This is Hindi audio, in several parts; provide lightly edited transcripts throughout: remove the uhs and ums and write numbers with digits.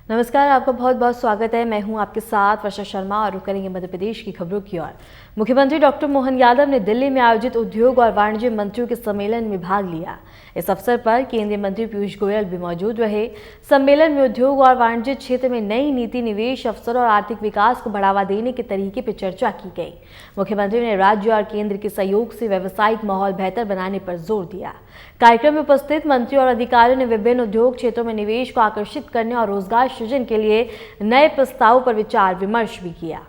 नमस्कार, आपका बहुत बहुत स्वागत है। मैं हूं आपके साथ वर्षा शर्मा और रुक करेंगे मध्य प्रदेश की खबरों की ओर। मुख्यमंत्री डॉक्टर मोहन यादव ने दिल्ली में आयोजित उद्योग और वाणिज्य मंत्रियों के सम्मेलन में भाग लिया। इस अवसर पर केंद्रीय मंत्री पीयूष गोयल भी मौजूद रहे। सम्मेलन में उद्योग और वाणिज्य क्षेत्र में नई नीति, निवेश अवसर और आर्थिक विकास को बढ़ावा देने के तरीके पर चर्चा की गई। मुख्यमंत्री ने राज्य और केंद्र के सहयोग से व्यावसायिक माहौल बेहतर बनाने पर जोर दिया। कार्यक्रम में उपस्थित मंत्री और अधिकारियों ने विभिन्न उद्योग क्षेत्रों में निवेश को आकर्षित करने और रोजगार सृजन के लिए नए प्रस्तावों पर विचार विमर्श भी किया।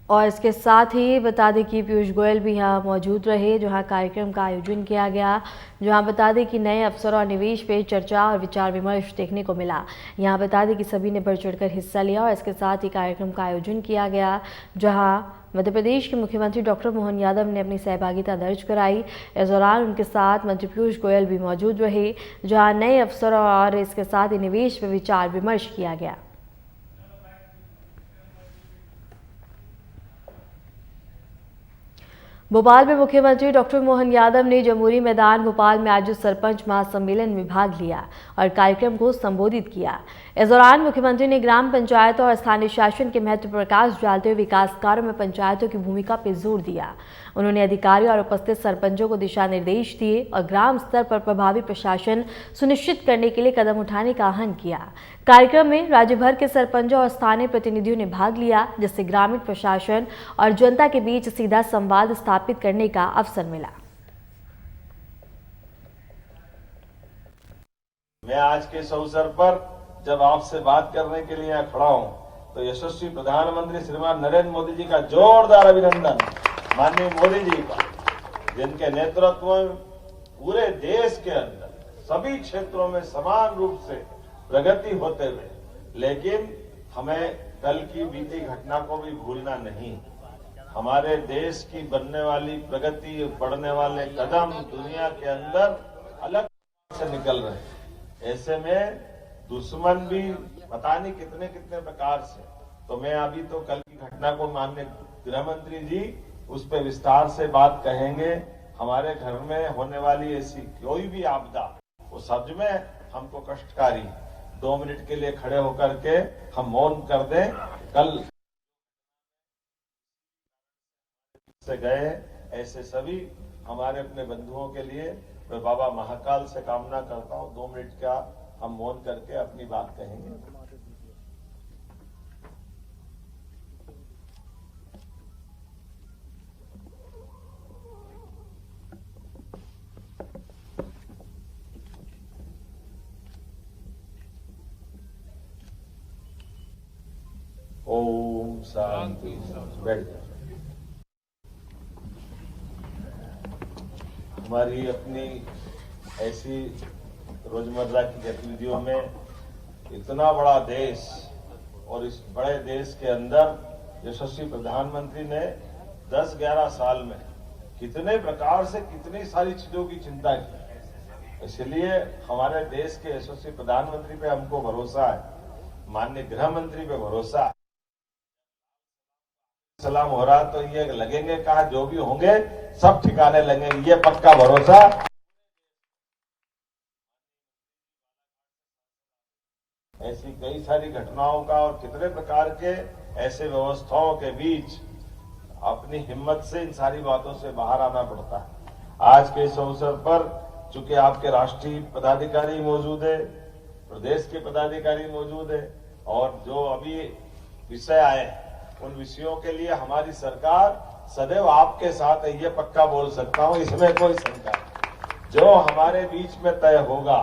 और इसके साथ ही बता दें कि पीयूष गोयल भी यहाँ मौजूद रहे, जहाँ कार्यक्रम का आयोजन किया गया, जहाँ बता दें कि नए अवसर और निवेश पे चर्चा और विचार विमर्श देखने को मिला। यहाँ बता दें कि सभी ने बढ़ चढ़कर हिस्सा लिया और इसके साथ ही कार्यक्रम का आयोजन किया गया, जहाँ मध्य प्रदेश के मुख्यमंत्री डॉक्टर मोहन यादव ने अपनी सहभागिता दर्ज कराई। इस दौरान उनके साथ मंत्री पीयूष गोयल भी मौजूद रहे, जहाँ नए अवसर और इसके साथ ही निवेश पर विचार विमर्श किया गया। भोपाल में मुख्यमंत्री डॉक्टर मोहन यादव ने जमहूरी मैदान भोपाल में आयोजित सरपंच महासम्मेलन में भाग लिया और कार्यक्रम को संबोधित किया। इस दौरान मुख्यमंत्री ने ग्राम पंचायतों और स्थानीय शासन के महत्व पर प्रकाश डालते हुए विकास कार्यों में पंचायतों की भूमिका पर जोर दिया। उन्होंने अधिकारियों और उपस्थित सरपंचों को दिशा निर्देश दिए और ग्राम स्तर पर प्रभावी प्रशासन सुनिश्चित करने के लिए कदम उठाने का आह्वान किया। कार्यक्रम में राज्य भर के सरपंचों और स्थानीय प्रतिनिधियों ने भाग लिया, जिससे ग्रामीण प्रशासन और जनता के बीच सीधा संवाद स्थापित करने का अवसर मिला। मैं आज के इस अवसर पर जब आपसे बात करने के लिए यहाँ खड़ा हूँ तो यशस्वी प्रधानमंत्री श्रीमान नरेंद्र मोदी जी का जोरदार अभिनंदन। माननीय मोदी जी का, जिनके नेतृत्व में पूरे देश के अंदर सभी क्षेत्रों में समान रूप से प्रगति होते हुए, लेकिन हमें कल की बीती घटना को भी भूलना नहीं। हमारे देश की बनने वाली प्रगति, बढ़ने वाले कदम दुनिया के अंदर अलग से निकल रहे हैं। ऐसे में दुश्मन भी पता नहीं कितने कितने प्रकार से, तो मैं अभी तो कल की घटना को माननीय गृह मंत्री जी उस पर विस्तार से बात कहेंगे। हमारे घर में होने वाली ऐसी कोई भी आपदा, वो सच में हमको कष्टकारी। 2 मिनट के लिए खड़े होकर के हम मौन कर दें। कल से गए ऐसे सभी हमारे अपने बंधुओं के लिए मैं बाबा महाकाल से कामना करता हूं 2 मिनट का हम मौन करके अपनी बात कहेंगे। ओम शांति। बैठ जाओ। हमारी अपनी ऐसी रोजमर्रा की गतिविधियों में इतना बड़ा देश और इस बड़े देश के अंदर यशस्वी प्रधानमंत्री ने 10-11 साल में कितने प्रकार से कितनी सारी चीजों की चिंता की। इसलिए हमारे देश के यशस्वी प्रधानमंत्री पे हमको भरोसा है, माननीय गृह मंत्री पे भरोसा है। सलाम हो रहा तो ये लगेंगे कहा जो भी होंगे सब ठिकाने लगेंगे, ये पक्का भरोसा। ऐसी कई सारी घटनाओं का और कितने प्रकार के ऐसे व्यवस्थाओं के बीच अपनी हिम्मत से इन सारी बातों से बाहर आना पड़ता है। आज के इस अवसर पर चूंकि आपके राष्ट्रीय पदाधिकारी मौजूद है, प्रदेश के पदाधिकारी मौजूद है और जो अभी विषय आए उन विषयों के लिए हमारी सरकार सदैव आपके साथ है, ये पक्का बोल सकता हूं, इसमें कोई शंका नहीं। जो हमारे बीच में तय होगा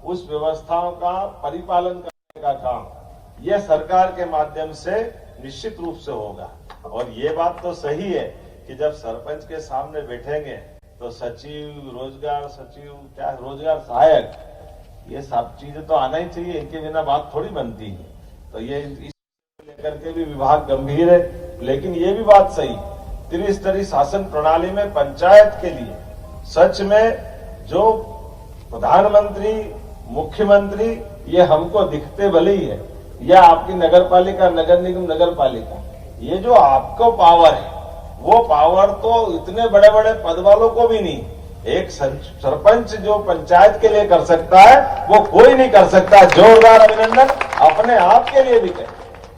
उस व्यवस्थाओं का परिपालन करने का काम यह सरकार के माध्यम से निश्चित रूप से होगा। और ये बात तो सही है कि जब सरपंच के सामने बैठेंगे तो सचिव, रोजगार सचिव, क्या रोजगार सहायक, ये सब चीजें तो आना ही चाहिए, इनके बिना बात थोड़ी बनती है। तो ये इस लेकर के भी विभाग गंभीर है। लेकिन ये भी बात सही, त्रिस्तरीय शासन प्रणाली में पंचायत के लिए सच में जो प्रधानमंत्री, मुख्यमंत्री, ये हमको दिखते भले ही है, या आपकी नगर पालिका, नगर निगम, नगर पालिका, ये जो आपको पावर है, वो पावर तो इतने बड़े बड़े पद वालों को भी नहीं। एक सरपंच जो पंचायत के लिए कर सकता है, वो कोई नहीं कर सकता। जोरदार अभिनंदन अपने आप के लिए भी करें,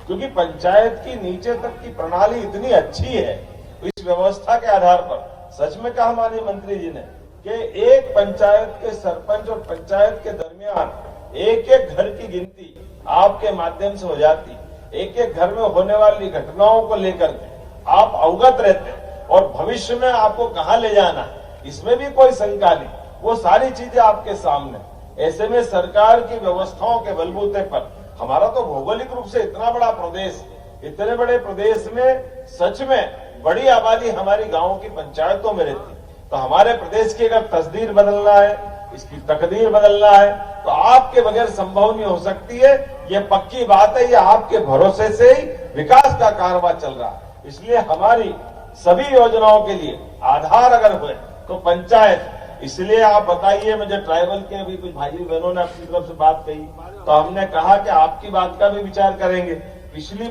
क्योंकि पंचायत की नीचे तक की प्रणाली इतनी अच्छी है। इस व्यवस्था के आधार पर सच में कहा माननीय मंत्री जी ने कि एक पंचायत के सरपंच और पंचायत के दरमियान एक एक घर की गिनती आपके माध्यम से हो जाती, एक एक घर में होने वाली घटनाओं को लेकर के आप अवगत रहते हैं, और भविष्य में आपको कहां ले जाना, इसमें भी कोई शंका नहीं, वो सारी चीजें आपके सामने। ऐसे में सरकार की व्यवस्थाओं के बलबूते पर, हमारा तो भौगोलिक रूप से इतना बड़ा प्रदेश, इतने बड़े प्रदेश में सच में बड़ी आबादी हमारी गांवों की पंचायतों में रहती, तो हमारे प्रदेश की अगर तस्दीर बदलना है, इसकी तकदीर बदलना है, तो आपके बगैर संभव नहीं हो सकती है। ये पक्की बात है, ये आपके भरोसे से ही विकास का कारवां चल रहा है। इसलिए हमारी सभी योजनाओं के लिए आधार अगर हुए तो पंचायत। इसलिए आप बताइए, मुझे ट्राइबल के अभी कुछ भाई बहनों ने अपनी तरफ से बात कही, तो हमने कहा कि आपकी बात का भी विचार करेंगे। पिछली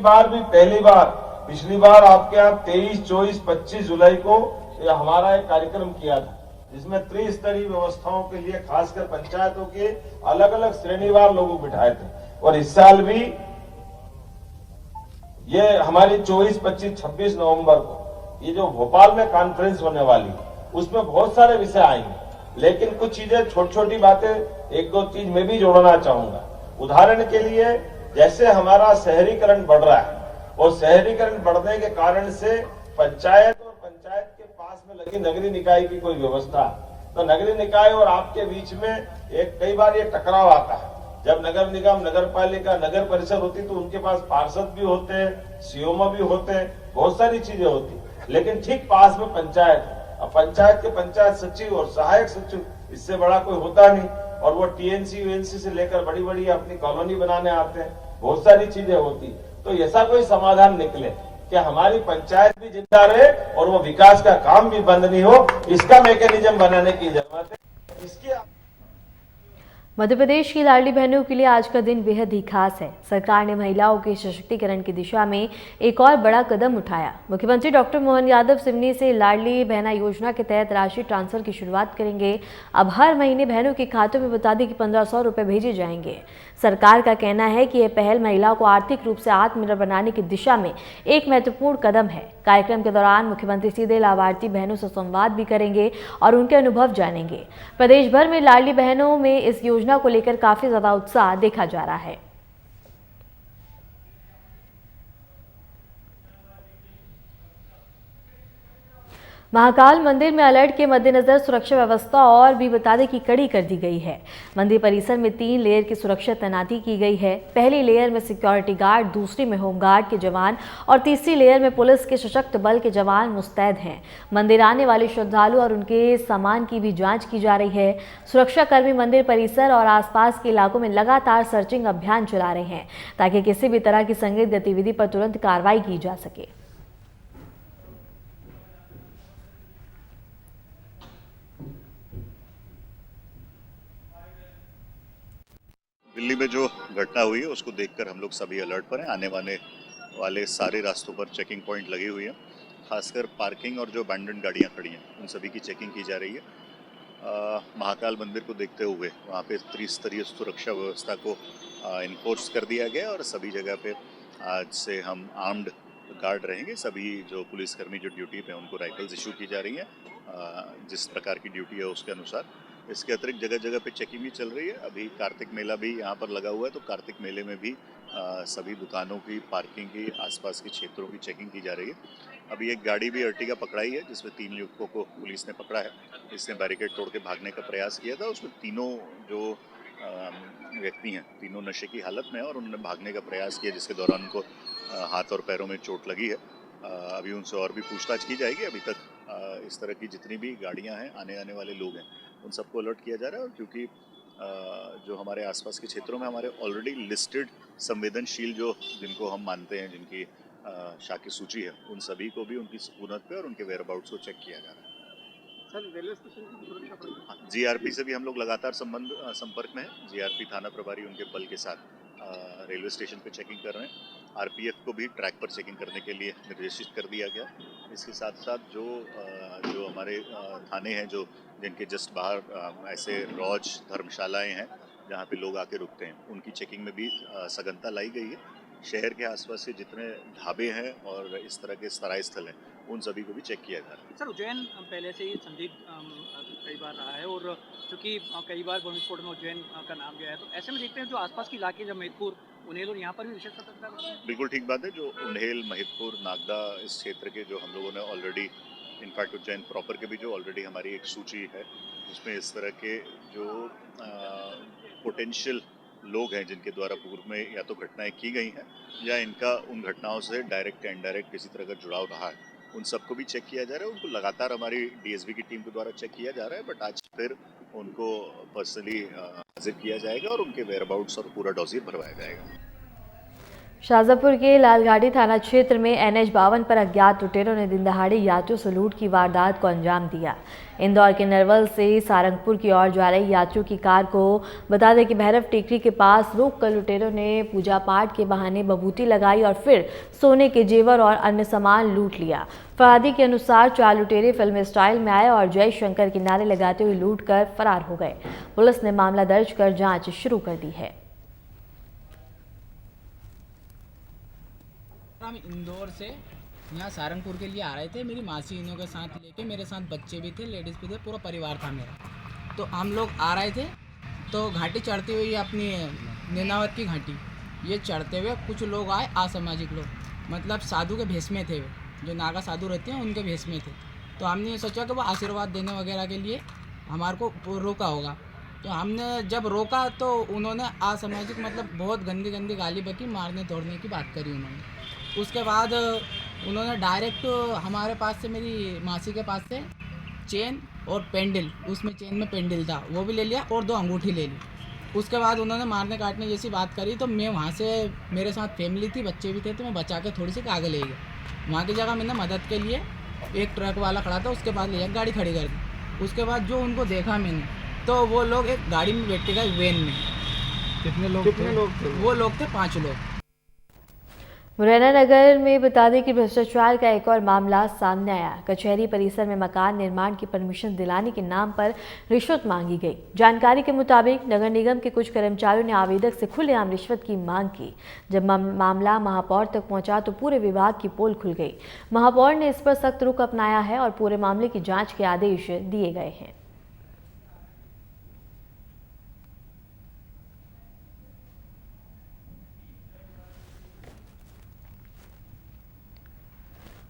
बार आपके यहाँ 23, 24, 25 जुलाई को हमारा एक कार्यक्रम किया था, जिसमें त्रिस्तरीय व्यवस्थाओं के लिए खासकर पंचायतों के अलग अलग श्रेणीवार लोगों को बिठाए थे। और इस साल भी ये हमारी 24, 25, 26 नवंबर को ये जो भोपाल में कॉन्फ्रेंस होने वाली, उसमें बहुत सारे विषय आएंगे, लेकिन कुछ चीजें, छोटी छोटी बातें, एक दो चीज मैं भी जोड़ना चाहूंगा। उदाहरण के लिए, जैसे हमारा शहरीकरण बढ़ रहा है, और शहरीकरण बढ़ने के कारण से पंचायत और पंचायत के पास में लगी नगरीय निकाय की कोई व्यवस्था, तो नगरीय निकाय और आपके बीच में कई बार ये टकराव आता है। जब नगर निगम, नगर पालिका, नगर परिषद होती, तो उनके पास पार्षद भी होते हैं, सीओमओ भी होते हैं, बहुत सारी चीजें होती, लेकिन ठीक पास में पंचायत। अब पंचायत के पंचायत सचिव और सहायक सचिव, इससे बड़ा कोई होता नहीं, और वो टीएनसी, यूएनसी से लेकर बड़ी बड़ी अपनी कॉलोनी बनाने आते हैं, बहुत सारी चीजें होती। तो ऐसा कोई समाधान निकले कि हमारी पंचायत भी जिंदा रहे और वो विकास का काम भी बंद नहीं हो, इसका मैकेनिज्म बनाने की जरूरत है। इसकी मध्य प्रदेश की लाडली बहनों के लिए आज का दिन बेहद ही खास है। सरकार ने महिलाओं के सशक्तिकरण की दिशा में एक और बड़ा कदम उठाया। मुख्यमंत्री डॉक्टर मोहन यादव सिवनी से लाडली बहना योजना के तहत राशि ट्रांसफर की शुरुआत करेंगे। अब हर महीने बहनों के खातों में बता दें कि 1500 रुपये भेजे जाएंगे। सरकार का कहना है कि यह पहल महिलाओं को आर्थिक रूप से आत्मनिर्भर बनाने की दिशा में एक महत्वपूर्ण कदम है। कार्यक्रम के दौरान मुख्यमंत्री सीधे लाभार्थी बहनों से संवाद भी करेंगे और उनके अनुभव जानेंगे। प्रदेश भर में लाडली बहनों में इस योजना को लेकर काफी ज्यादा उत्साह देखा जा रहा है। महाकाल मंदिर में अलर्ट के मद्देनजर सुरक्षा व्यवस्था और भी बता दें कि कड़ी कर दी गई है। मंदिर परिसर में 3 लेयर की सुरक्षा तैनाती की गई है। पहली लेयर में सिक्योरिटी गार्ड, दूसरी में होमगार्ड के जवान और तीसरी लेयर में पुलिस के सशक्त बल के जवान मुस्तैद हैं। मंदिर आने वाले श्रद्धालु और उनके सामान की भी जांच की जा रही है। सुरक्षाकर्मी मंदिर परिसर और आसपास के इलाकों में लगातार सर्चिंग अभियान चला रहे हैं ताकि किसी भी तरह की संदिग्ध गतिविधि पर तुरंत कार्रवाई की जा सके। दिल्ली में जो घटना हुई है उसको देखकर हम लोग सभी अलर्ट पर हैं। आने वाले सारे रास्तों पर चेकिंग पॉइंट लगी हुई है, खासकर पार्किंग और जो अबैंडन गाड़ियां खड़ी हैं उन सभी की चेकिंग की जा रही है। महाकाल मंदिर को देखते हुए वहाँ पे त्रिस्तरीय सुरक्षा व्यवस्था को इन्फोर्स कर दिया गया और सभी जगह पे आज से हम आर्म्ड गार्ड रहेंगे। सभी जो पुलिसकर्मी जो ड्यूटी पे उनको राइफल्स इशू की जा रही हैं, जिस प्रकार की ड्यूटी है उसके अनुसार। इसके अतिरिक्त जगह जगह पे चेकिंग भी चल रही है। अभी कार्तिक मेला भी यहाँ पर लगा हुआ है, तो कार्तिक मेले में भी सभी दुकानों की, पार्किंग की, आसपास के क्षेत्रों की चेकिंग की जा रही है। अभी एक गाड़ी भी अर्टिगा पकड़ाई है जिसमें 3 युवकों को पुलिस ने पकड़ा है। इसने बैरिकेड तोड़ के भागने का प्रयास किया था। उसमें तीनों जो व्यक्ति हैं, तीनों नशे की हालत में हैं और उन्होंने भागने का प्रयास किया, जिसके दौरान उनको हाथ और पैरों में चोट लगी है। अभी उनसे और भी पूछताछ की जाएगी। अभी तक इस तरह की जितनी भी गाड़ियां हैं, आने वाले लोग हैं, उन सबको अलर्ट किया जा रहा है। और क्योंकि जो हमारे आसपास के क्षेत्रों में हमारे ऑलरेडी लिस्टेड संवेदनशील जो जिनको हम मानते हैं, जिनकी शाखी सूची है, उन सभी को भी उनकी सुकूनत पे और उनके वेयर अबाउट्स को चेक किया जा रहा है। सर रेलवे स्टेशन की सुरक्षा जीआरपी से भी हम लोग लगातार संपर्क में हैं। जीआरपी थाना प्रभारी उनके बल के साथ रेलवे स्टेशन पे चेकिंग कर रहे हैं। आरपीएफ को भी ट्रैक पर चेकिंग करने के लिए निर्देशित कर दिया गया। इसके साथ साथ जो हमारे थाने हैं, जो जिनके जस्ट बाहर ऐसे लॉज धर्मशालाएं हैं जहाँ पे लोग आके रुकते हैं, उनकी चेकिंग में भी सघनता लाई गई है। शहर के आसपास के जितने ढाबे हैं और इस तरह के सराय स्थल हैं, उन सभी को भी चेक किया जा रहा है। सर उज्जैन पहले से ही संदिग्ध कई बार रहा है और चूंकि कई बार बम विस्फोट में उज्जैन का नाम गया है, तो ऐसे में देखते हैं जो आसपास के इलाके जब महिदपुर उन्हेल और यहाँ पर भी विशेष सतर्कता बरतें। बिल्कुल ठीक बात है। जो उन्हेल, महिदपुर, नागदा इस क्षेत्र के जो हम लोगों ने ऑलरेडी, इनफैक्ट उज्जैन प्रॉपर के भी जो ऑलरेडी हमारी एक सूची है, जिसमें इस तरह के जो पोटेंशियल लोग हैं जिनके द्वारा पूर्व में या तो घटनाएं की गई हैं या इनका उन घटनाओं से डायरेक्ट या इनडायरेक्ट किसी तरह का जुड़ाव रहा है, उन सबको भी चेक किया जा रहा है। उनको लगातार हमारी डीएसबी की टीम के द्वारा चेक किया जा रहा है। बट आज फिर उनको पर्सनली हाजिर किया जाएगा और उनके वेयर अबाउट्स और पूरा डॉसियर भरवाया जाएगा। शाहजहाँपुर के लालघाटी थाना क्षेत्र में NH-52 पर अज्ञात लुटेरों ने दिन दहाड़े यात्रियों से लूट की वारदात को अंजाम दिया। इंदौर के नरवल से सारंगपुर की ओर जा रही यात्रियों की कार को बता दें कि भैरव टेकरी के पास रोककर लुटेरों ने पूजा पाठ के बहाने बबूती लगाई और फिर सोने के जेवर और अन्य सामान लूट लिया। फरादी के अनुसार 4 लुटेरे फिल्मी स्टाइल में आए और जय शंकर के नारे लगाते हुए लूट कर फरार हो गए। पुलिस ने मामला दर्ज कर जाँच शुरू कर दी है। हम इंदौर से यहाँ सारंगपुर के लिए आ रहे थे। मेरी मासी इन्हों के साथ लेके, मेरे साथ बच्चे भी थे, लेडीज़ भी थे, पूरा परिवार था मेरा। तो हम लोग आ रहे थे तो घाटी चढ़ते हुए, अपनी नेनावत की घाटी ये चढ़ते हुए कुछ लोग आए, असामाजिक लोग, मतलब साधु के भेष में थे, जो नागा साधु रहते हैं उनके भेष में थे। तो हमने ये सोचा कि वो आशीर्वाद देने वगैरह के लिए हमारे को रोका होगा। तो हमने जब रोका तो उन्होंने असामाजिक मतलब बहुत गंदी गंदी गाली बकी, मारने तोड़ने की बात करी उन्होंने। उसके बाद उन्होंने डायरेक्ट हमारे पास से, मेरी मासी के पास से चेन और पेंडल, उसमें चेन में पेंडल था, वो भी ले लिया और 2 अंगूठी ले ली। उसके बाद उन्होंने मारने काटने जैसी बात करी तो मैं वहाँ से, मेरे साथ फैमिली थी, बच्चे भी थे, तो मैं बचा के थोड़ी सी आगे ले गया। वहाँ की जगह मैंने मदद के लिए, एक ट्रक वाला खड़ा था उसके पास ले जाकर गाड़ी खड़ी कर दी। उसके बाद जो उनको देखा मैंने, तो वो लोग एक गाड़ी में बैठ के गए, वैन में। कितने लोग थे? वो लोग थे 5 लोग। मुरैना नगर में बता दें कि भ्रष्टाचार का एक और मामला सामने आया। कचहरी परिसर में मकान निर्माण की परमिशन दिलाने के नाम पर रिश्वत मांगी गई। जानकारी के मुताबिक नगर निगम के कुछ कर्मचारियों ने आवेदक से खुलेआम रिश्वत की मांग की। जब मामला महापौर तक पहुंचा तो पूरे विभाग की पोल खुल गई। महापौर ने इस पर सख्त रुख अपनाया है और पूरे मामले की जाँच के आदेश दिए गए हैं।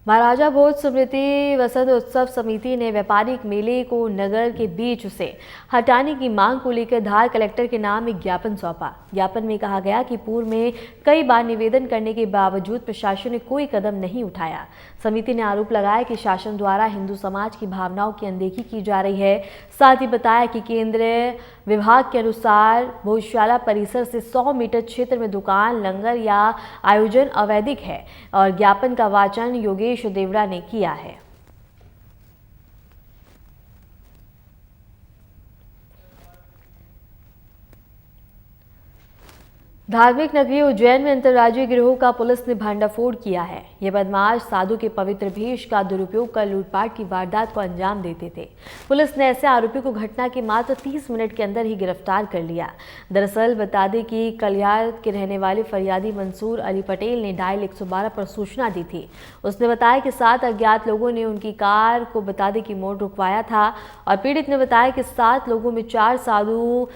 महाराजा भोज स्मृति वसंत उत्सव समिति ने व्यापारिक मेले को नगर के बीच से हटाने की मांग को लेकर धार कलेक्टर के नाम एक ज्ञापन सौंपा। ज्ञापन में कहा गया कि पूर्व में कई बार निवेदन करने के बावजूद प्रशासन ने कोई कदम नहीं उठाया। समिति ने आरोप लगाया कि शासन द्वारा हिंदू समाज की भावनाओं की अनदेखी की जा रही है। साथ ही बताया कि केंद्रीय विभाग के अनुसार भोजशाला परिसर से 100 मीटर क्षेत्र में दुकान, लंगर या आयोजन अवैधिक है और ज्ञापन का वाचन योगेश देवड़ा ने किया है। धार्मिक नगरी उज्जैन में अंतर्राज्यीय गिरोह का पुलिस ने भंडाफोड़ किया है। ये बदमाश साधु के पवित्र भेष का दुरुपयोग कर लूटपाट की वारदात को अंजाम देते थे। पुलिस ने ऐसे आरोपी को घटना के मात्र 30 मिनट के अंदर ही गिरफ्तार कर लिया। दरअसल बता दें कि कलियार के रहने वाले फरियादी मंसूर अली पटेल ने डायल 112 पर सूचना दी थी। उसने बताया कि 7 अज्ञात लोगों ने उनकी कार को बता दें कि मोड़ रुकवाया था और पीड़ित ने बताया कि 7 लोगों में 4 साधु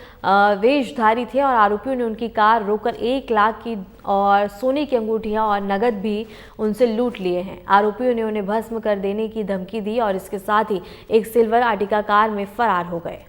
वेशधारी थे और आरोपियों ने उनकी कार रोककर 1 लाख की और सोने की अंगूठियां और नगद भी उनसे लूट लिए हैं। आरोपियों ने उन्हें भस्म कर देने की धमकी दी और इसके साथ ही एक सिल्वर आर्टिका कार में फरार हो गए।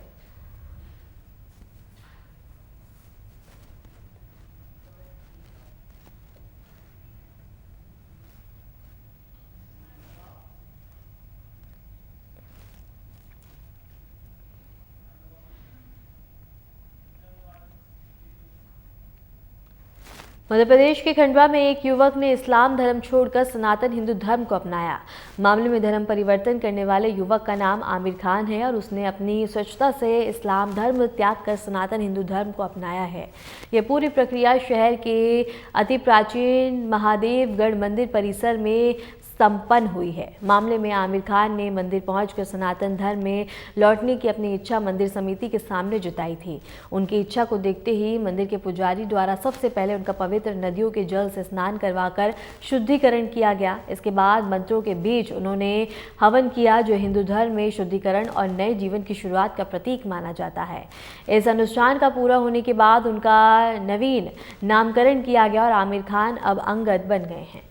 मध्य प्रदेश के खंडवा में एक युवक ने इस्लाम धर्म छोड़कर सनातन हिंदू धर्म को अपनाया। मामले में धर्म परिवर्तन करने वाले युवक का नाम आमिर खान है और उसने अपनी स्वच्छता से इस्लाम धर्म त्याग कर सनातन हिंदू धर्म को अपनाया है। यह पूरी प्रक्रिया शहर के अति प्राचीन महादेवगढ़ मंदिर परिसर में संपन्न हुई है। मामले में आमिर खान ने मंदिर पहुंचकर सनातन धर्म में लौटने की अपनी इच्छा मंदिर समिति के सामने जताई थी। उनकी इच्छा को देखते ही मंदिर के पुजारी द्वारा सबसे पहले उनका पवित्र नदियों के जल से स्नान करवाकर शुद्धिकरण किया गया। इसके बाद मंत्रों के बीच उन्होंने हवन किया, जो हिंदू धर्म में शुद्धिकरण और नए जीवन की शुरुआत का प्रतीक माना जाता है। इस अनुष्ठान का पूरा होने के बाद उनका नवीन नामकरण किया गया और आमिर खान अब अंगद बन गए हैं।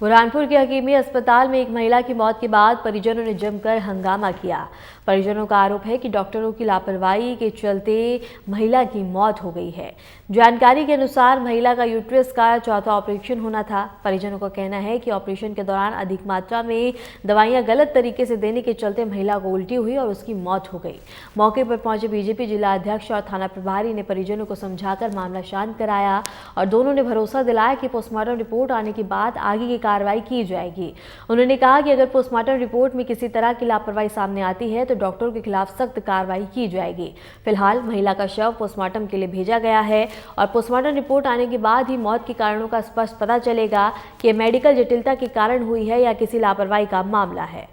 बुरहानपुर के हकीमी अस्पताल में एक महिला की मौत के बाद परिजनों ने जमकर हंगामा किया। परिजनों का आरोप है कि डॉक्टरों की लापरवाही के चलते महिला की मौत हो गई है। जानकारी के अनुसार महिला का यूट्रस का चौथा ऑपरेशन होना था। परिजनों का कहना है कि ऑपरेशन के दौरान अधिक मात्रा में दवाइयां गलत तरीके से देने के चलते महिला को उल्टी हुई और उसकी मौत हो गई। मौके पर पहुंचे बीजेपी जिला अध्यक्ष और थाना प्रभारी ने परिजनों को समझाकर मामला शांत कराया और दोनों ने भरोसा दिलाया कि पोस्टमार्टम रिपोर्ट आने के बाद आगे की कार्रवाई की जाएगी। उन्होंने कहा कि अगर पोस्टमार्टम रिपोर्ट में किसी तरह की लापरवाही सामने आती है तो डॉक्टरों के खिलाफ सख्त कार्रवाई की जाएगी। फिलहाल महिला का शव पोस्टमार्टम के लिए भेजा गया है और पोस्टमार्टम रिपोर्ट आने के बाद ही मौत के कारणों का स्पष्ट पता चलेगा कि मेडिकल जटिलता के कारण हुई है या किसी लापरवाही का मामला है।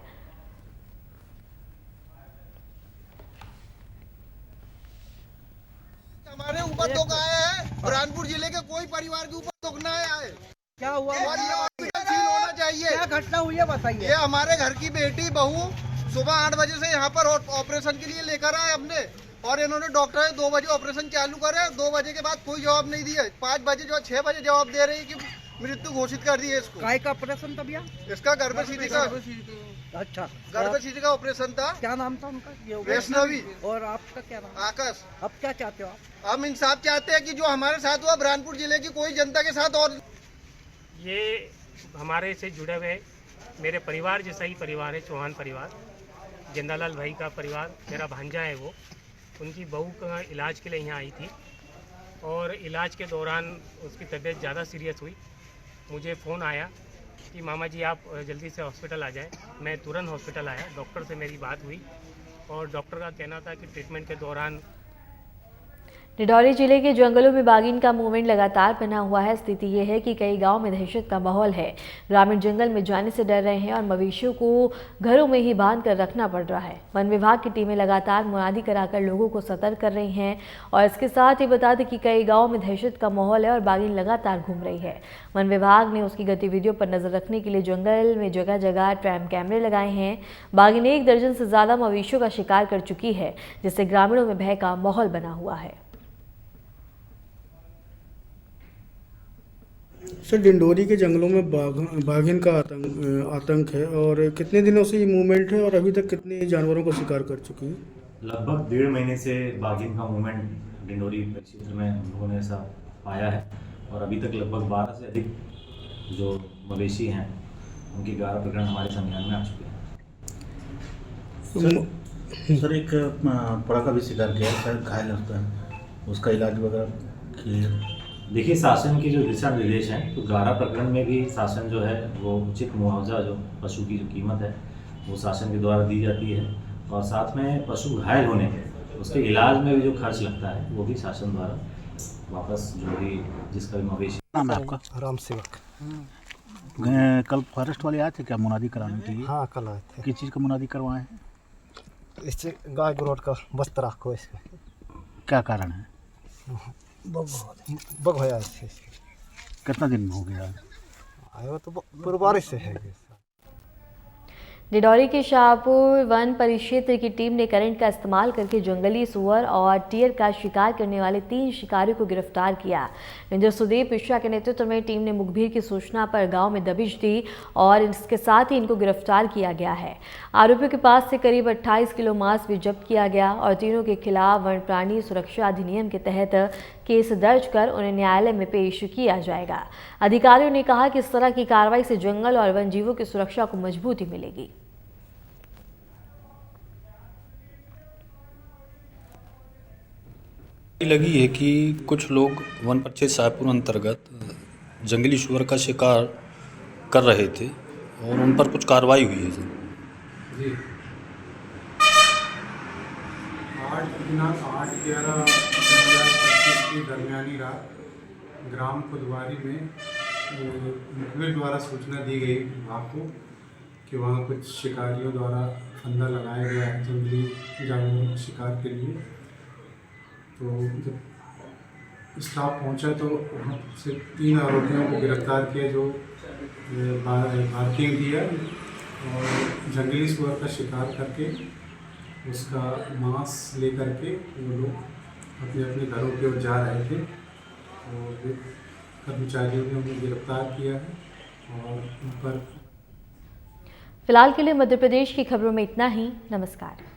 हमारे ऊपर दुख आया है, बुरहानपुर जिले के कोई परिवार के ऊपर दुख ना आया है। क्या हुआ? और ये हॉस्पिटल सील होना चाहिए। क्या घटना हुई है बताइए। ये हमारे घर की बेटी बहू सुबह 8 बजे से यहाँ पर ऑपरेशन के लिए लेकर आए हमने, और इन्होंने डॉक्टर 2 बजे ऑपरेशन चालू करे, 2 बजे के बाद कोई जवाब नहीं दिया। 5 बजे जो 6 बजे जवाब दे रही है कि मृत्यु घोषित कर दी है इसको। काय का ऑपरेशन था भैया? इसका गर्भशिशि का अच्छा, गर्भशिशि का ऑपरेशन था। क्या नाम था उनका? वैष्णवी। और आपका क्या नाम? आकाश। अब क्या चाहते हो आप? हम इंसाफ चाहते हैं कि जो हमारे साथ हुआ बुरहानपुर जिले की कोई जनता के साथ और ये हमारे से जुड़े हुए मेरे परिवार जैसा ही परिवार है, चौहान परिवार, जिंदालाल भाई का परिवार, मेरा भांजा है वो। उनकी बहू का इलाज के लिए यहाँ आई थी और इलाज के दौरान उसकी तबीयत ज़्यादा सीरियस हुई। मुझे फ़ोन आया कि मामा जी आप जल्दी से हॉस्पिटल आ जाएं। मैं तुरंत हॉस्पिटल आया, डॉक्टर से मेरी बात हुई और डॉक्टर का कहना था कि ट्रीटमेंट के दौरान डिंडौरी जिले के जंगलों में बाघिन का मूवमेंट लगातार बना हुआ है। स्थिति ये है कि कई गांव में दहशत का माहौल है। ग्रामीण जंगल में जाने से डर रहे हैं और मवेशियों को घरों में ही बांध कर रखना पड़ रहा है। वन विभाग की टीमें लगातार मुनादी कराकर लोगों को सतर्क कर रही हैं और इसके साथ ही बता दें कि कई गाँव में दहशत का माहौल है और बाघिन लगातार घूम रही है। वन विभाग ने उसकी गतिविधियों पर नजर रखने के लिए जंगल में जगह जगह ट्रैप कैमरे लगाए हैं। बाघिन 1 दर्जन से ज्यादा मवेशियों का शिकार कर चुकी है, जिससे ग्रामीणों में भय का माहौल बना हुआ है। सर, डिंडोरी के जंगलों में बाघिन का आतंक है और कितने दिनों से ये मूवमेंट है और अभी तक कितने जानवरों को शिकार कर चुकी है? लगभग 1.5 महीने से बाघिन का मूवमेंट डिंडोरी क्षेत्र में हम लोगों ने ऐसा पाया है और अभी तक लगभग 12 से अधिक जो मवेशी हैं उनके 11 प्रकरण हमारे संज्ञान में आ चुके हैं। सर एक पड़ा का भी शिकार किया है, शायद घायल होता है, उसका इलाज वगैरह किए? देखिए, शासन के जो दिशा निर्देश हैं तो 11 प्रकरण में भी शासन जो है वो उचित मुआवजा जो पशु की जो कीमत है वो शासन के द्वारा दी जाती है और साथ में पशु घायल होने के उसके इलाज में भी जो खर्च लगता है वो भी शासन द्वारा वापस जो भी जिसका भी मवेशी। नाम है आपका? राम सेवक। कल फॉरेस्ट वाले आए थे क्या मुनादी कराने के लिए? हाँ, कल आए थे। किस चीज़ का मुनादी करवाए हैं? इससे गाय ग्रोथ का बस्त रखो इसका। क्या कारण है? बग होया इससे। कितना दिन हो गया? आयो तो पूरे बारिश से है। डिंडौरी के शाहपुर वन परिक्षेत्र की टीम ने करंट का इस्तेमाल करके जंगली सुअर और टियर का शिकार करने वाले 3 शिकारियों को गिरफ्तार किया। रेंजर सुदेव मिश्रा के नेतृत्व में टीम ने मुखबिर की सूचना पर गांव में दबिश दी और इसके साथ ही इनको गिरफ्तार किया गया है। आरोपियों के पास से करीब 28 किलो मांस भी जब्त किया गया और तीनों के खिलाफ वन्य प्राणी सुरक्षा अधिनियम के तहत केस दर्ज कर उन्हें न्यायालय में पेश किया जाएगा। अधिकारियों ने कहा कि इस तरह की कार्रवाई से जंगल और वन जीवों की सुरक्षा को मजबूती मिलेगी। लगी है कि कुछ लोग वन परिक्षेत्र शाहपुर अंतर्गत जंगली सुअर का शिकार कर रहे थे और उन पर कुछ कार्रवाई हुई है सर। जी दिनांक 8/11/2025 की दरमियानी रात ग्राम खुदवारी में मुखबिर द्वारा सूचना दी गई विभाग को कि वहाँ कुछ शिकारियों द्वारा फंदा लगाया गया है जंगली जानवरों के शिकार के लिए। तो जब स्टाफ पहुंचा तो वहाँ से 3 आरोपियों को गिरफ्तार किया जो बार्किंग दिया और जंगली सुअर का शिकार करके उसका मांस लेकर के वो लोग अपने अपने घरों की ओर जा रहे थे और कर्मचारियों ने उन्हें गिरफ्तार किया है और उन पर। फिलहाल के लिए मध्य प्रदेश की खबरों में इतना ही। नमस्कार।